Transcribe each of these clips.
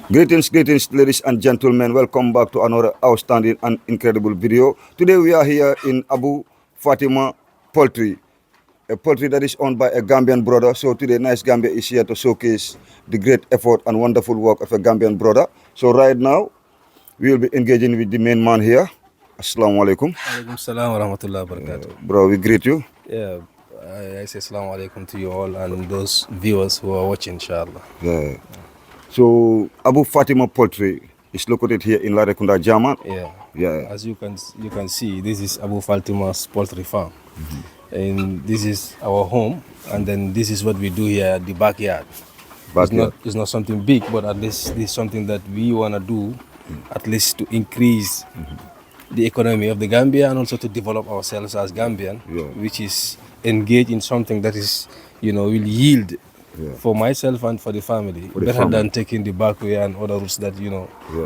Greetings, ladies and gentlemen. Welcome back to another outstanding and incredible video. Today we are here in Abu Fatima Poultry, a poultry that is owned by a Gambian brother. So today, Nice Gambia is here to showcase the great effort and wonderful work of a Gambian brother. So right now, we will be engaging with the main man here. Assalamu alaikum. Alaikum salam wa rahmatullahi wa barakatuh. Bro, we greet you. Yeah, I say assalamu alaikum to you all and those viewers who are watching, inshallah. Yeah. So Abu Fatima Poultry is located here in Larekunda, German. Yeah. As you can see, this is Abu Fatima's poultry farm, and this is our home. And then this is what we do here at the backyard. It's not something big, but at least this is something that we wanna do, at least to increase the economy of the Gambia and also to develop ourselves as Gambian, which is engaged in something that is, will yield for myself and for the family, better than taking the back way and other routes that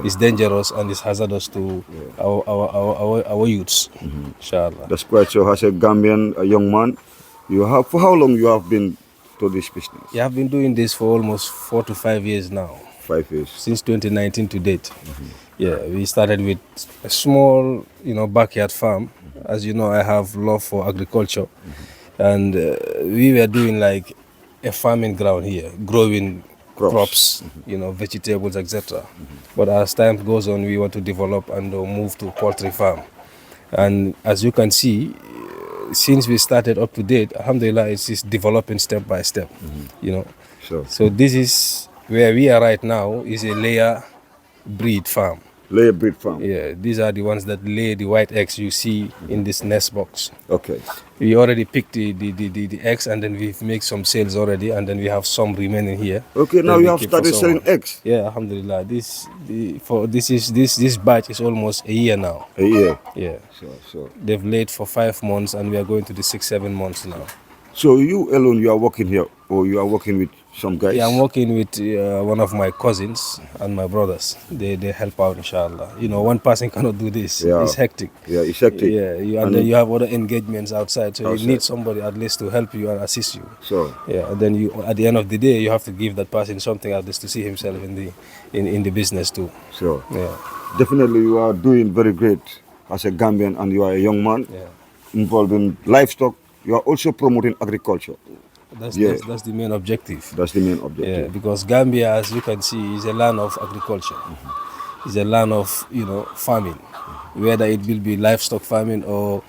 is dangerous and is hazardous to our youths. Inshallah. That's quite so. As a Gambian, a young man, for how long you have been to this business? Yeah, I've been doing this for almost 4 to 5 years now. 5 years. Since 2019 to date. Yeah, we started with a small, backyard farm. As you know, I have love for agriculture, and we were doing like a farming ground here, growing crops, vegetables, etc. But as time goes on, we want to develop and move to poultry farm. And as you can see, since we started up to date, alhamdulillah, it's developing step by step. Sure. So this is where we are right now, is a layer breed farm. Layer breed farm. Yeah, these are the ones that lay the white eggs you see in this nest box. Okay. We already picked the eggs, and then we've made some sales already, and then we have some remaining here. Okay, now you have started selling eggs. Yeah, alhamdulillah. This batch is almost a year now. A year. Yeah. Sure. They've laid for 5 months, and we are going to the 6-7 months now. So you alone, you are working here, or you are working with some guys? Yeah, I'm working with one of my cousins and my brothers. They help out, inshallah. One person cannot do this. Yeah. It's hectic. Yeah, it's hectic. Yeah, and then you have other engagements outside, so you need somebody at least to help you and assist you. Sure. Yeah, and then at the end of the day, you have to give that person something at least to see himself in the business too. Sure. Yeah. Definitely, you are doing very great as a Gambian, and you are a young man involved in livestock. You are also promoting agriculture. That's the main objective. That's the main objective. Yeah, because Gambia, as you can see, is a land of agriculture. It's a land of farming, whether it will be livestock farming or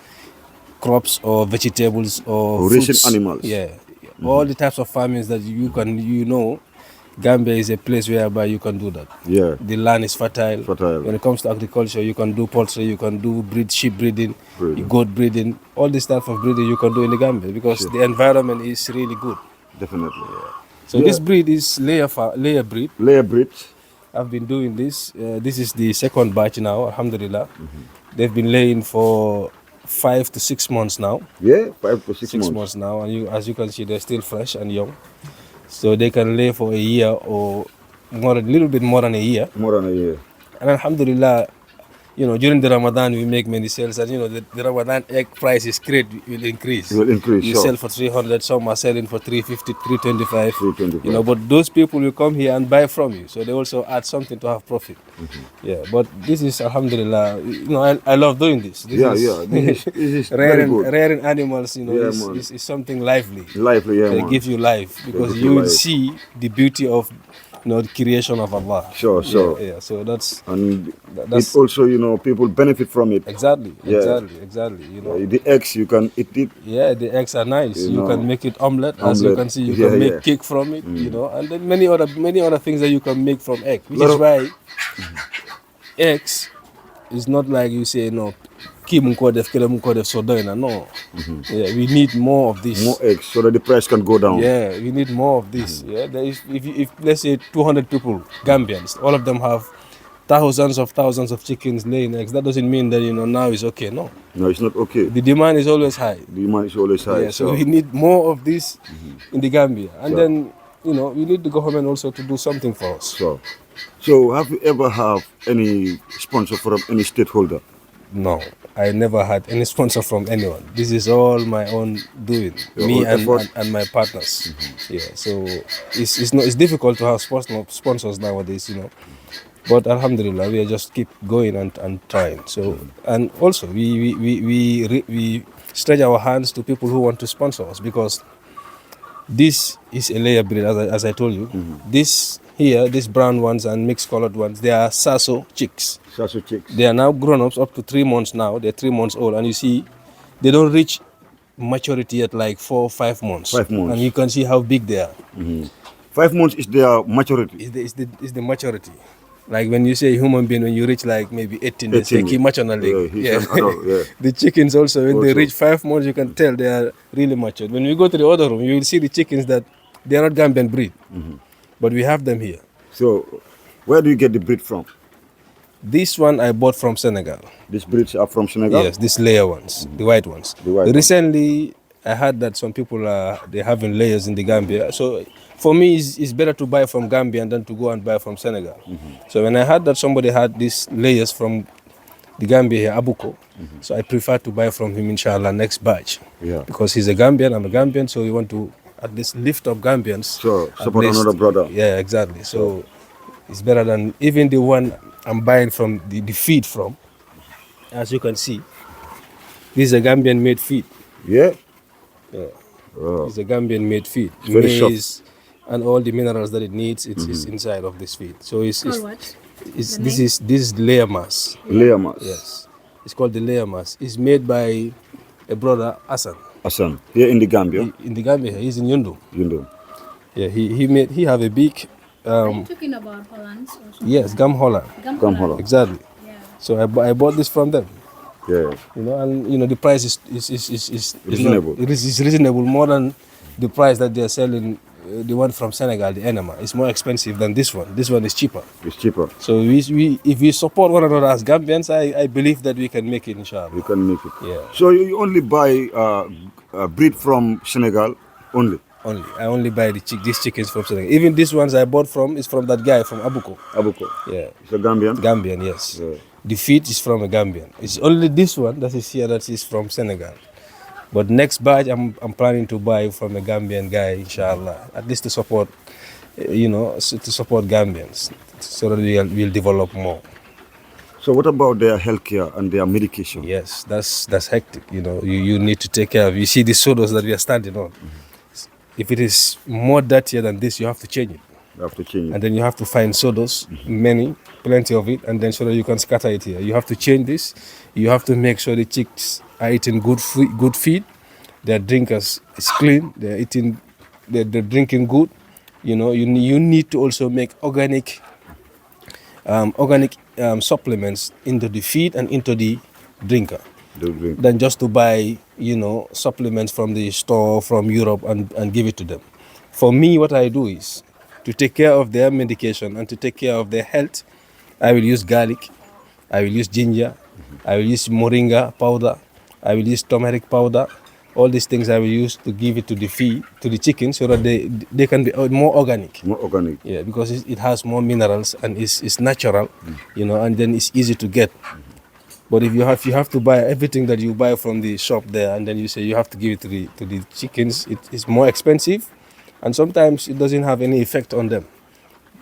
crops or vegetables or raising fruits. animals. Yeah, all the types of farmings that you can. Gambia is a place whereby you can do that. Yeah. The land is fertile. When it comes to agriculture, you can do poultry, you can do sheep breeding, goat breeding, all this type of breeding you can do in the Gambia because the environment is really good. Definitely. Yeah. So this breed is layer breed. Layer breed. I've been doing this. This is the second batch now, alhamdulillah. They've been laying for 5 to 6 months now. Yeah, 5 to 6 months. 6 months now, and as you can see, they're still fresh and young. So they can lay for a year or a little bit more than a year. More than a year. And alhamdulillah, during the Ramadan we make many sales, and the Ramadan egg price is great, will increase. It will increase. You sell for 300, some are selling for 350, 325. But those people will come here and buy from you, so they also add something to have profit. Yeah, but this is alhamdulillah. I love doing this. This is rearing animals. Is something lively. Lively, yeah. They give you life because you will see the beauty of the creation of Allah. Sure. Yeah. So that's it also, people benefit from it. Exactly. The eggs, you can eat it. Yeah, the eggs are nice. You can make it omelette. As you can see, you can make cake from it. And then many other things that you can make from egg. Which is why eggs is not like you say no. So no. Yeah, we need more of this. More eggs so that the price can go down. Yeah, we need more of this. Yeah, if let's say 200 people, Gambians, all of them have thousands of chickens laying eggs. That doesn't mean that now it's okay. No, it's not okay. The demand is always high. Yeah, so we need more of this in the Gambia, and then we need the government also to do something for us. So have you ever have any sponsor from any stakeholder No, I never had any sponsor from anyone. This is all my own doing. Me and my partners. Yeah, so it's difficult to have sponsors nowadays, But Alhamdulillah, we just keep going and trying. So and also we stretch our hands to people who want to sponsor us, because this is a layer breed, as I told you. This here, these brown ones and mixed colored ones, they are Saso chicks. Saso chicks. They are now grown ups up to 3 months now. They're 3 months old, and you see, they don't reach maturity at like 4 or 5 months. 5 months. And you can see how big they are. 5 months is their maturity. Is the maturity. Like when you say human being, when you reach like maybe 18, they say he much on the leg. Yeah. The chickens also, when they reach 5 months, you can tell they are really matured. When we go to the other room, you will see the chickens that they are not Gambian breed, but we have them here. So, where do you get the breed from? This one I bought from Senegal. These breeds are from Senegal? Yes, these layer ones, the white ones. Recently, I heard that some people they're having layers in the Gambia. So for me, it's better to buy from Gambia than to go and buy from Senegal. So when I heard that somebody had these layers from the Gambia here, Abuko, so I prefer to buy from him, inshallah, next batch. Yeah. Because he's a Gambian, I'm a Gambian, so we want to at least lift up Gambians. So support another brother. Yeah, exactly. So it's better than even the one I'm buying from the feed from. As you can see, this is a Gambian made feed. Yeah? Yeah. Oh. It's a Gambian made feed. Very maize and all the minerals that it needs, it's inside of this feed. So this is layer mass. Layer mass. Yes. It's called the layer mass. It's made by a brother Hassan. Hassan, here in the Gambia. In the Gambia, he's in Yundum. Yundum. Yeah, he have a big Are you talking about Holland? Yes, Gam Holland. Gam Holland. Exactly. Yeah. So I bought this from them. Yeah. And the price is reasonable. It is reasonable, more than the price that they are selling. The one from Senegal, the enema, is more expensive than this one. This one is cheaper. It's cheaper. So if we support one another as Gambians, I believe that we can make it, inshallah. We can make it. Yeah. So you only buy breed from Senegal only? Only. I only buy these chickens from Senegal. Even these ones I bought from is from that guy from Abuko. Abuko. Yeah. It's a Gambian? Gambian, yes. Yeah. The feed is from a Gambian. It's only this one that is here that is from Senegal. But next batch, I'm planning to buy from a Gambian guy, inshallah. At least to support, to support Gambians, so that we'll develop more. So what about their healthcare and their medication? Yes, that's hectic. You need to take care of. You see the sodas that we are standing on. If it is more dirtier than this, you have to change it. You have to change it. And then you have to find sodas, plenty of it, and then so that you can scatter it here. You have to change this. You have to make sure the chicks are eating good feed. Their drinkers is clean. They're drinking good. You need to also make organic supplements into the feed and into the drinker. Than just to buy, supplements from the store from Europe and give it to them. For me, what I do is to take care of their medication and to take care of their health. I will use garlic, I will use ginger, I will use moringa powder, I will use turmeric powder. All these things I will use to give it to the feed, to the chickens, so that they can be more organic. More organic. Yeah, because it has more minerals and it's natural, and then it's easy to get. But if you have to buy everything that you buy from the shop there, and then you say you have to give it to the chickens, it's more expensive, and sometimes it doesn't have any effect on them.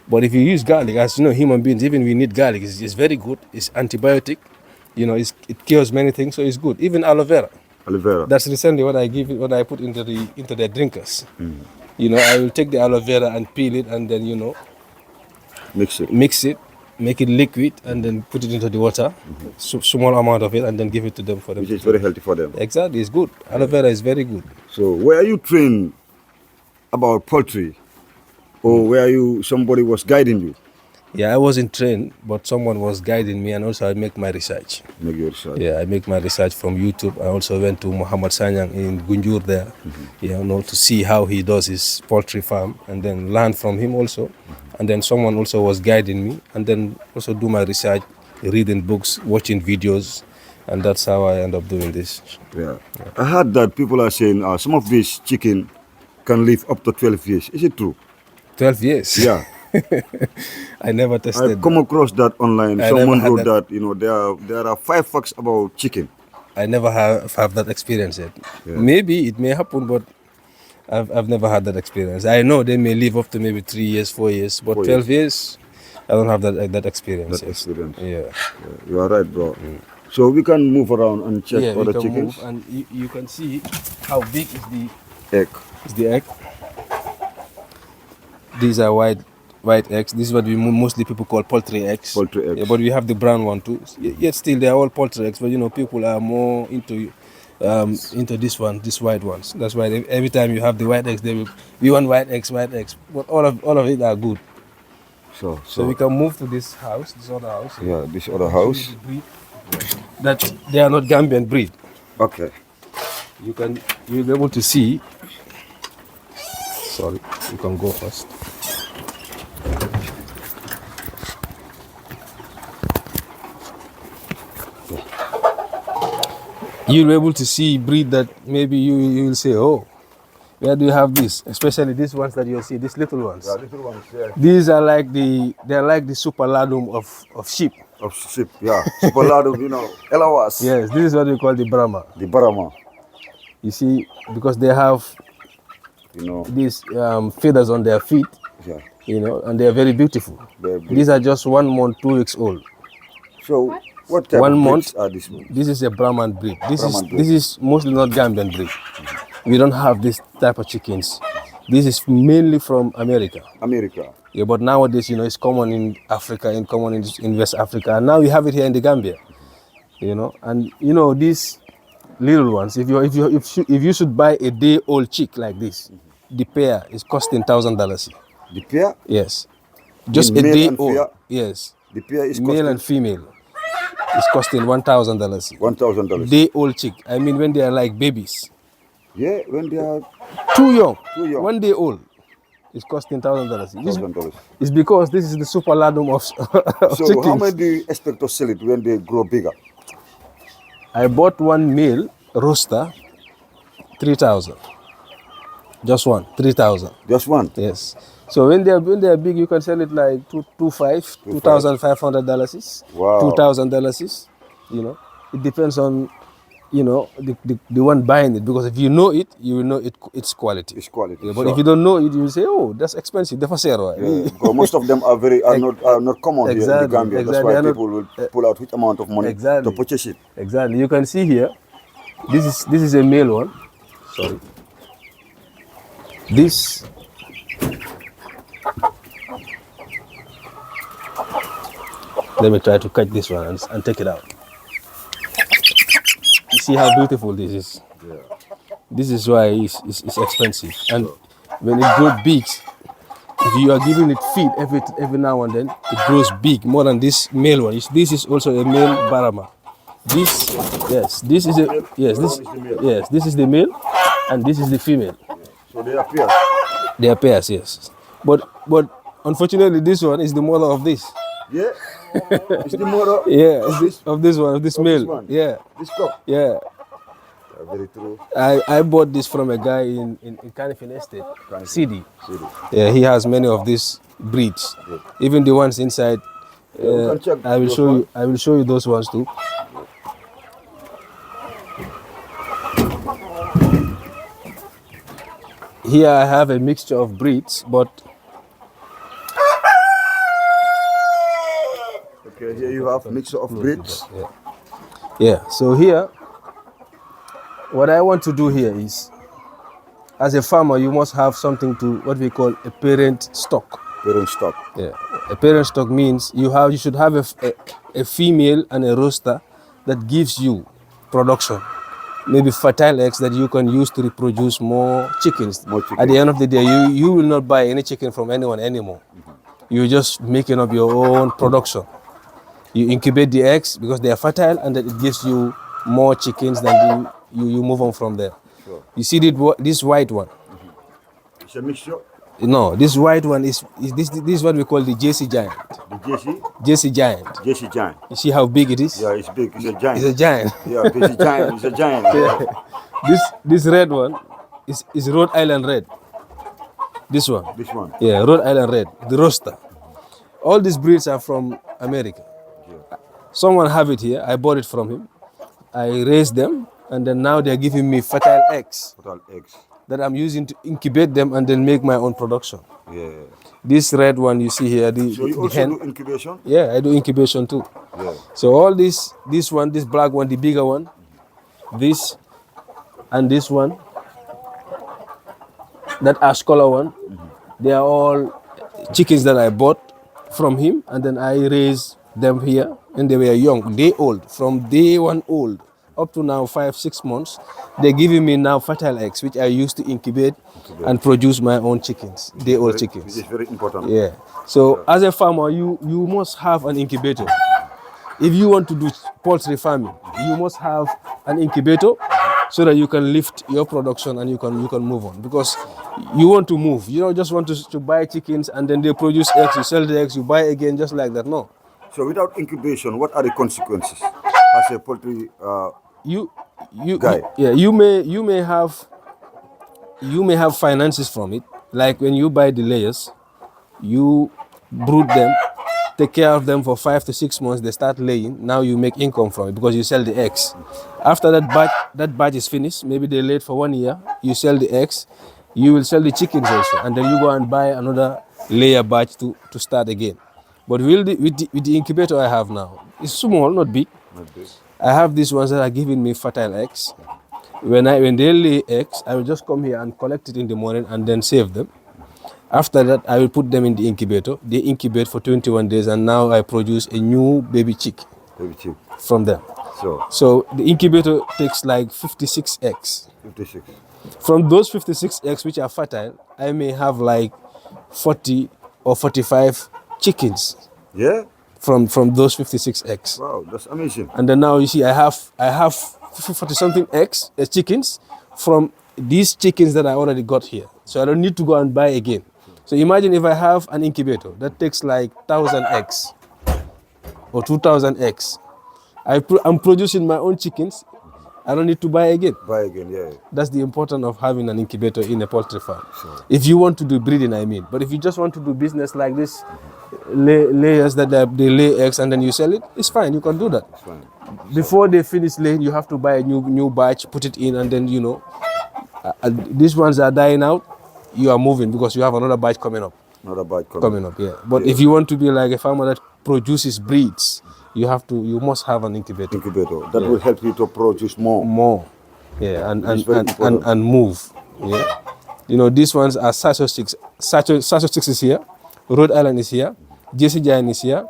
But if you use garlic, as you know, human beings, even we need garlic. It's very good. It's antibiotic. It cures many things, so it's good. Even aloe vera. Aloe vera. That's recently what I put into their drinkers. I will take the aloe vera and peel it, and then mix it. Make it liquid and then put it into the water, small amount of it, and then give it to them for them. Which is very healthy for them. Exactly, it's good. Aloe vera is very good. So where you trained about poultry, or where somebody was guiding you? Yeah, I wasn't trained, but someone was guiding me, and also I make my research. Make your research. Yeah, I make my research from YouTube. I also went to Muhammad Sanyang in Gunjur there, to see how he does his poultry farm, and then learn from him also. And then someone also was guiding me, and then also do my research, reading books, watching videos, and that's how I end up doing this. Yeah. I heard that people are saying some of these chicken can live up to 12 years. Is it true? 12 years? Yeah. I never I've tested. come across that online. I Someone never wrote had that, there are 5 facts about chicken. I never have that experience yet. Yeah. Maybe it may happen, but I've never had that experience. I know they may live up to maybe 3 years, 4 years, but 4 12 years, I don't have that experience. That yet. experience. Yeah. You are right, bro. So we can move around and check Yeah, we other can chickens. move, and you can see how big Egg. is the egg. These are white eggs. This is what we mostly people call poultry eggs. Poultry eggs. Yeah, but we have the brown one too. Yet still they are all poultry eggs, but people are more into this one, these white ones. That's why every time you have the white eggs, we want white eggs. But all of it are good. So we can move to this house, this other house. Yeah, this other house. The breed. That they are not Gambian breed. Okay. You'll be able to see. Sorry, you can go first. You'll be able to see breed that maybe you will say, oh, where do you have this? Especially these ones that you'll see, these little ones. Yeah, little ones, yeah. These are like the super ladum of sheep. Of sheep, yeah. Super ladum, Elawas. Yes, this is what we call the Brahma. The Barama. You see, because they have these feathers on their feet, Yeah. and they are very beautiful. These are just 1 month, 2 weeks old. So what type 1 of month. breeds are these ones? This is a Brahman breed. This Brahman is mostly not Gambian breed. We don't have this type of chickens. This is mainly from America. America. Yeah, but nowadays, it's common in Africa, common in West Africa, and now we have it here in the Gambia. And these little ones. If you should buy a day-old chick like this, the pair is costing $1,000. The pair? Yes, just a male day and old. pair? Yes, The pair is male and female. It's costing $1,000. $1,000. Day-old chick. I mean, when they are like babies. Yeah, when they are Too young. Too young. 1 day old. It's costing $1,000. $1,000. It's because this is the super ladum of So chickens. how much do you expect to sell it when they grow bigger? I bought one male rooster, 3,000. Just one, 3,000. Just one? Yes. So when they are big, you can sell it like $2,500. Wow. $2,000. It depends on the one buying it, because if you know it, you will know its quality. It's quality. Yeah, but if you don't know it, you will say, oh, that's expensive. That's for sale. Yeah, because most of them are not common here in the Gambia. That's why people will pull out which amount of money to purchase it. Exactly. You can see here, this is a male one. Sorry. This let me try to catch this one and take it out. You see how beautiful this is. Yeah. This is why it's expensive. And when it grows big, if you are giving it feed every now and then, it grows big more than this male one. This is also a male Barama. This is the male, and this is the female. So they are pairs. They are pairs, yes. But unfortunately, this one is the mother of this. Yeah. It's the mother. Yeah, of this male. This one. Yeah. This cock. Yeah. Very true. I bought this from a guy in Canifin Estate, CD. CD. Yeah, he has many of these breeds. Good. Even the ones inside. we can check I will those show ones. you. I will show you those ones too. Here I have a mixture of breeds, but Okay, here you have mixture of breeds. yeah. So here, what I want to do here is, as a farmer, you must have something to what we call a parent stock. Parent stock. Yeah, a parent stock means you should have a female and a rooster that gives you production, maybe fertile eggs that you can use to reproduce more chickens. More chickens. At the end of the day, you will not buy any chicken from anyone anymore. You're just making up your own production. You incubate the eggs because they are fertile, and that it gives you more chickens than you move on from there. Sure. You see this white one? It's a mixture. No, this white one is what we call the JC giant. The JC? JC giant. JC giant. You see how big it is? Yeah, it's big. It's a giant. It's a giant. Yeah, JC giant. It's a giant. Yeah. This red one is Rhode Island red. This one. This one. Yeah, Rhode Island red. The roaster. All these breeds are from America. Someone have it here. I bought it from him. I raised them, and then now they're giving me fertile eggs Total eggs. that I'm using to incubate them and then make my own production. Yeah. This red one you see here, So you the also hen. do incubation? Yeah, I do incubation too. Yeah. So all this one, this black one, the bigger one, this and this one, that ash color one, they are all chickens that I bought from him, and then I raised them here, and they were young, day old, from day one old up to now 5-6 months. They're giving me now fertile eggs, which I use to incubate and produce my own chickens, day old chickens. Which is very important. Yeah. So as a farmer, you must have an incubator. If you want to do poultry farming, you must have an incubator so that you can lift your production and you can move on, because you want to move. You don't just want to buy chickens and then they produce eggs, you sell the eggs, you buy again, just like that. No. So without incubation, what are the consequences as a poultry guy? You may have finances from it. Like when you buy the layers, you brood them, take care of them for 5 to 6 months, they start laying. Now you make income from it because you sell the eggs. After that batch is finished, maybe they laid for 1 year, you sell the eggs, you will sell the chickens also, and then you go and buy another layer batch to start again. But with the incubator I have now, it's small, not big. Not big. I have these ones that are giving me fertile eggs. When they lay eggs, I will just come here and collect it in the morning and then save them. After that, I will put them in the incubator. They incubate for 21 days, and now I produce a new baby chick from them. So the incubator takes like 56 eggs. 56. From those 56 eggs, which are fertile, I may have like 40 or 45 chickens. Yeah. From those 56 eggs. Wow, that's amazing. And then now you see, I have 40 something eggs, chickens from these chickens that I already got here. So I don't need to go and buy again. So imagine if I have an incubator that takes like 1,000 eggs or 2,000 eggs. I'm producing my own chickens. I don't need to buy again. Yeah. That's the importance of having an incubator in a poultry farm. Sure. If you want to do breeding, I mean. But if you just want to do business like this, layers that they lay eggs and then you sell it, it's fine. You can do that. It's fine. Before they finish laying, you have to buy a new batch, put it in, and then these ones are dying out. You are moving because you have another batch coming up. Another batch coming up. Yeah. But if you want to be like a farmer that produces breeds, you must have an incubator. That will help you to produce more. Yeah, and move. Yeah. These ones are Sacho 6. Sacho 6 is here. Rhode Island is here. Jersey Giant is here.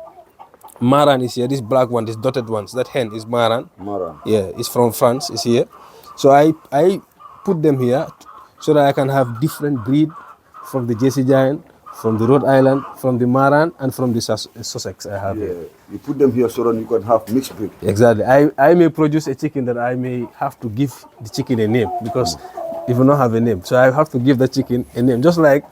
Maran is here. This black one, this dotted ones, that hen is Maran. Yeah, it's from France. It's here. So I put them here so that I can have different breed from the Jersey Giant, from the Rhode Island, from the Maran, and from the Sussex I have here. You put them here so that you can have mixed breed. Exactly. I may produce a chicken that I may have to give the chicken a name, because if you don't have a name, so I have to give the chicken a name. Just like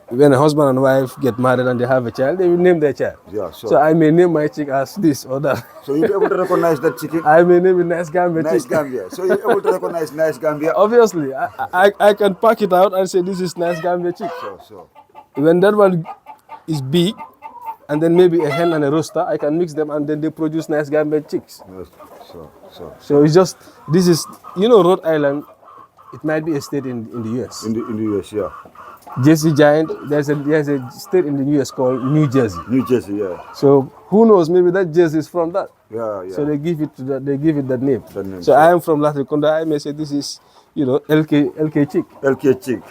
when a husband and wife get married and they have a child, they will name their child. Yeah, sure. So I may name my chick as this or that. So you'll be able to recognize that chicken? I may name it Nice Gambia Nice chick. Gambia. So you're able to recognize Nice Gambia? Obviously. I can pack it out and say this is Nice Gambia chick. Sure. When that one is big, and then maybe a hen and a rooster, I can mix them and then they produce Nice Gambia chicks. So it's just, this is, Rhode Island, it might be a state in the US. In the US, yeah. Jersey Giant, there's a state in the US called New Jersey. New Jersey, yeah. So who knows, maybe that Jersey is from that. Yeah. So they give it that name. So I am from Latrikunda, I may say this is, LK chick. LK chick.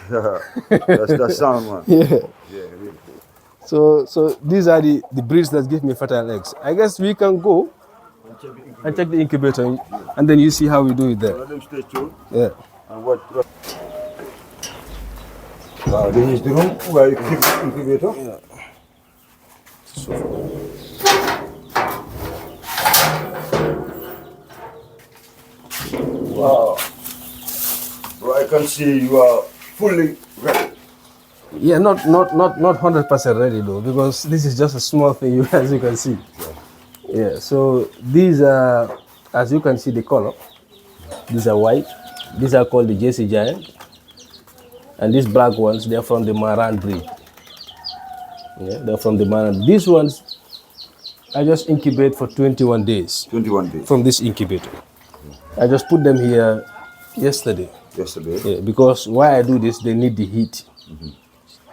That's the sound, man. Yeah. Really So cool. these are the breeds that give me fertile eggs. I guess we can go and check the incubator, and then you see how we do it there. Let them stay tuned. Yeah. And what? Wow, this is the room where you keep the incubator. Yeah. Wow. So I can see you are fully ready. Yeah, not 100% ready though, because this is just a small thing, as you can see. Yeah. So these are, as you can see, the color. These are white. These are called the Jersey Giant. And these black ones, they are from the Maran breed. Yeah, they're from the man. These ones, I just incubate for 21 days 21 days. from this incubator. I just put them here yesterday. Yesterday. Yeah, because why I do this, they need the heat.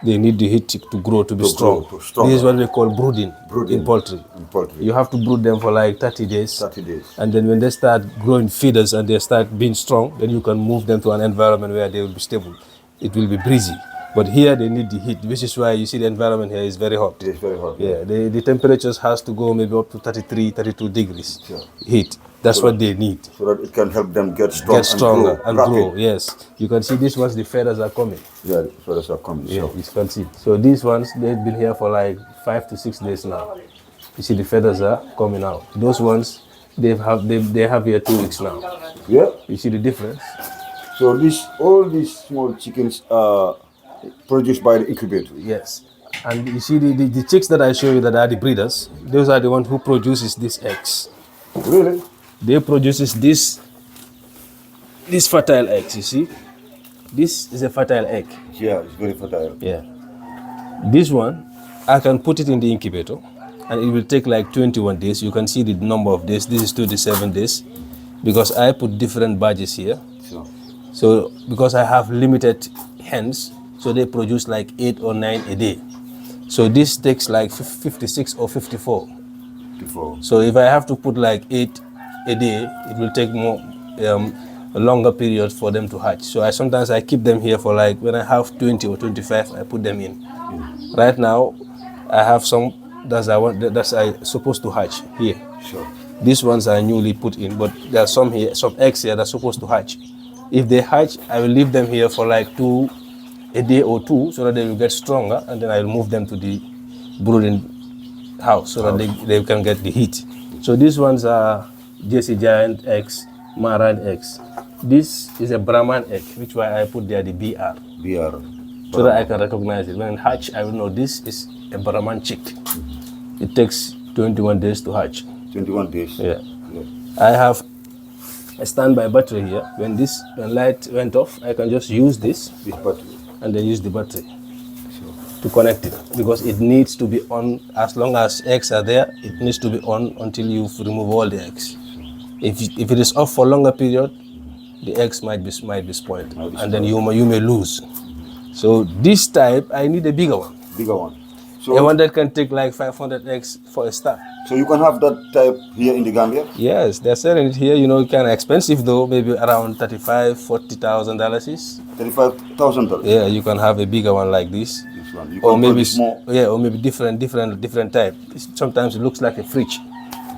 They need the heat to grow, to be strong. grow, to stronger. This is what we call brooding, Brooding in poultry. in poultry. You have to brood them for like 30 days. 30 days. And then when they start growing feeders and they start being strong, then you can move them to an environment where they will be stable. It will be breezy. But here they need the heat, which is why you see the environment here is very hot. It's very hot. Yeah, the temperatures has to go maybe up to 33, 32 degrees Sure. heat. That's what they need. So that it can help them get strong Get stronger and rapid. grow. Yes, you can see these ones, the feathers are coming. Yeah, the feathers are coming. Yeah, So. you can see. So these ones, they've been here for like 5 to 6 days now. You see the feathers are coming out. Those ones, they have here 2 weeks now. Yeah. You see the difference? So all these small chickens are produced by the incubator. Yes. And you see the chicks that I show you that are the breeders, those are the ones who produces these eggs. Really? They produces these fertile eggs, you see? This is a fertile egg. Yeah, it's very fertile. Yeah. This one, I can put it in the incubator and it will take like 21 days. You can see the number of days. This is 27 days because I put different badges here. So because I have limited hens, so they produce like 8 or 9 a day. So this takes like 56 or 54. So if I have to put like 8 a day, it will take more a longer period for them to hatch. So sometimes I keep them here for like, when I have 20 or 25, I put them in. Right now, I have some that's I supposed to hatch here. Sure. These ones are newly put in, but there are some here, some eggs here that's supposed to hatch. If they hatch, I will leave them here for like a day or 2, so that they will get stronger, and then I will move them to the brooding house so that they can get the heat. So these ones are Jesse Giant eggs, Maran eggs. This is a Brahman egg, which why I put there the BR. BR. So that I can recognize it. When it hatch, I will know this is a Brahman chick. It takes 21 days to hatch. 21 days. Yeah. I have a standby battery here. When light went off, I can just use this battery and then use the battery to connect it, because it needs to be on as long as eggs are there. It needs to be on until you remove all the eggs. If it is off for a longer period, the eggs might be spoiled, and then you may lose. So this type, I need a bigger one. Bigger one. So a one that can take like 500 eggs for a start. So you can have that type here in the Gambia? Yes, they're selling it here. You know, kind of expensive though, maybe around $35,000-$40,000 is. $35,000. Yeah, you can have a bigger one like this. This one. You Or can maybe more. Yeah, or maybe different type. Sometimes it looks like a fridge.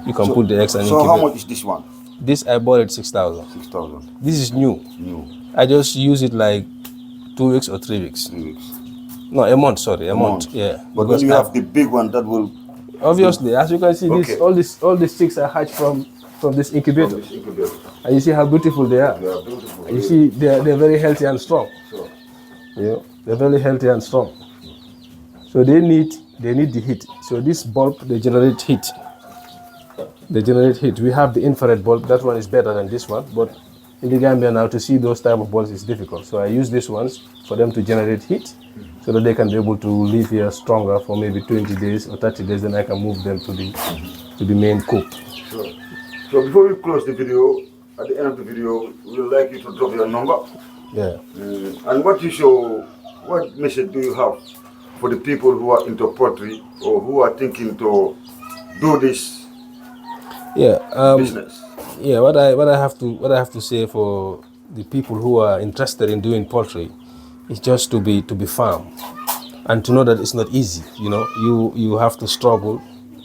You can put the eggs and So incubate. how much is this one? This I bought it 6,000. 6,000. This is new. New. I just use it like 2 weeks or 3 weeks. 3 weeks. No, a month. Sorry, a month. Yeah. But when you have the big one, that will. Obviously, as you can see, Okay. all these chicks are hatched from this incubator. This incubator. And you see how beautiful they are. They are beautiful. You see, they're very healthy and strong. Sure. Yeah, they're very healthy and strong. So they need the heat. So this bulb, they generate heat. They generate heat. We have the infrared bulb. That one is better than this one. But in the Gambia now, to see those type of bulbs is difficult. So I use these ones for them to generate heat, so that they can be able to live here stronger for maybe 20 days or 30 days. Then I can move them to the main coop. Sure. So before we close the video, at the end of the video, we would like you to drop your number. Yeah. And what message do you have for the people who are into poultry or who are thinking to do this business? Yeah, what I have to say for the people who are interested in doing poultry is just to be firm and to know that it's not easy. You know, you have to struggle.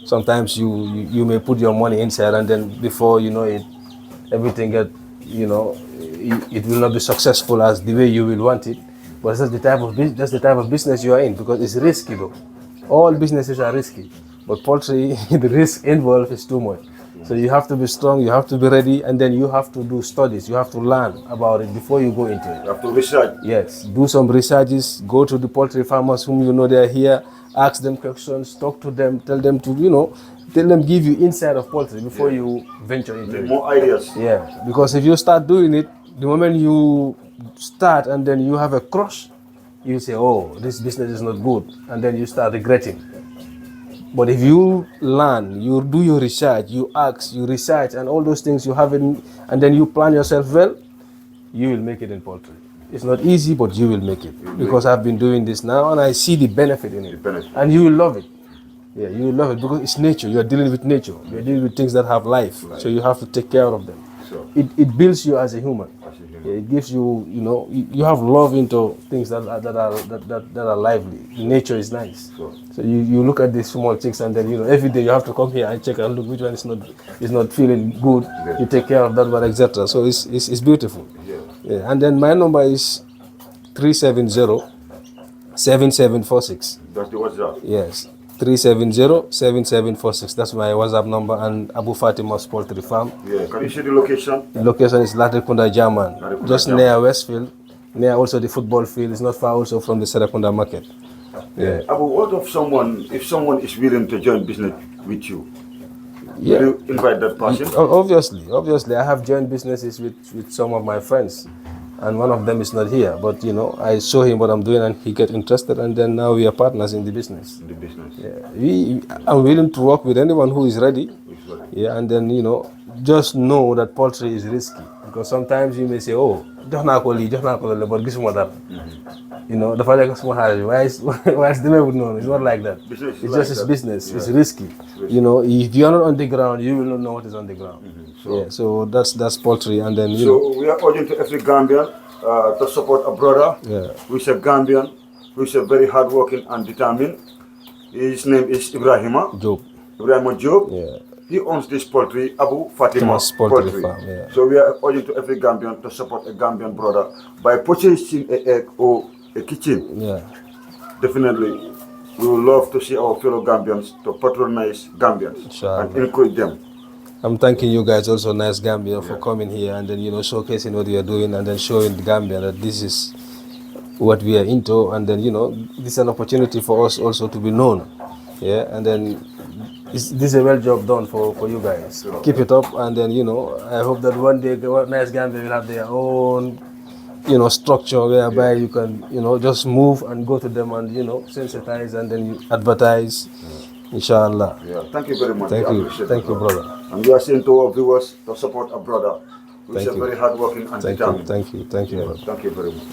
Sometimes you may put your money inside, and then before you know it, everything it will not be successful as the way you will want it. But that's the type of business you are in, because it's risky though. All businesses are risky, but poultry, the risk involved is too much. So you have to be strong, you have to be ready, and then you have to do studies. You have to learn about it before you go into it. You have to research. Yes, do some researches, go to the poultry farmers whom you know they are here, ask them questions, talk to them, tell them give you insight of poultry before you venture into it. More ideas. Yeah, because if you start doing it, the moment you start and then you have a crush, you say, oh, this business is not good, and then you start regretting. But if you learn, you do your research, you ask, you research, and all those things you have in, and then you plan yourself well, you will make it in poultry. It's not easy, but you will make it. Because I've been doing this now, and I see the benefit in it. And you will love it. Yeah, you will love it because it's nature. You are dealing with nature. You are dealing with things that have life. So you have to take care of them. It builds you as a human. Yeah, it gives you, you have love into things that are lively. Nature is nice. So you look at these small things, and then every day you have to come here and check and look which one is not feeling good. You take care of that one, etc. So it's beautiful. Yeah. And then my number is 370-7746. That's the WhatsApp. Yes. 370-7746. That's my WhatsApp number, and Abu Fatima's Poultry Farm. Yeah, can you see the location? The location is Latrikunda German, just near Westfield, near also the football field. It's not far also from the Serakunda market. Yeah. Abu, what if someone is willing to join business with you? Yeah. Will you invite that person? Obviously, I have joined businesses with some of my friends, and one of them is not here. But I show him what I'm doing, and he get interested, and then now we are partners in the business. Yeah, I'm willing to work with anyone who is ready. Yeah, and then just know that poultry is risky, because sometimes you may say, "Oh, just not but this one." The fact why is the way would know? It's not like that. It's just his business. It's risky. If you're not on the ground, you will not know what is on the ground. So that's poultry, and then So we are urging to every Gambian to support a brother who is a Gambian, who is a very hardworking and determined. His name is Ibrahima Job. Yeah. He owns this poultry, Abu Fatima's Poultry. Farm, yeah. So we are urging to every Gambian to support a Gambian brother by purchasing an egg or a kitchen. Yeah. Definitely, we would love to see our fellow Gambians to patronize Gambians and encourage them. I'm thanking you guys also, Nice Gambia, for coming here and then showcasing what we are doing, and then showing the Gambia that this is what we are into, and then this is an opportunity for us also to be known. Yeah, and then this is a well job done for you guys. Keep it up, and then I hope that one day Nice Gambia will have their own structure whereby you can just move and go to them and sensitize and then you advertise. Inshallah. Yeah, thank you very much. Thank you, brother. And we are saying to our viewers to support a brother who is a very hardworking and determined. Thank you, brother. Thank you very much.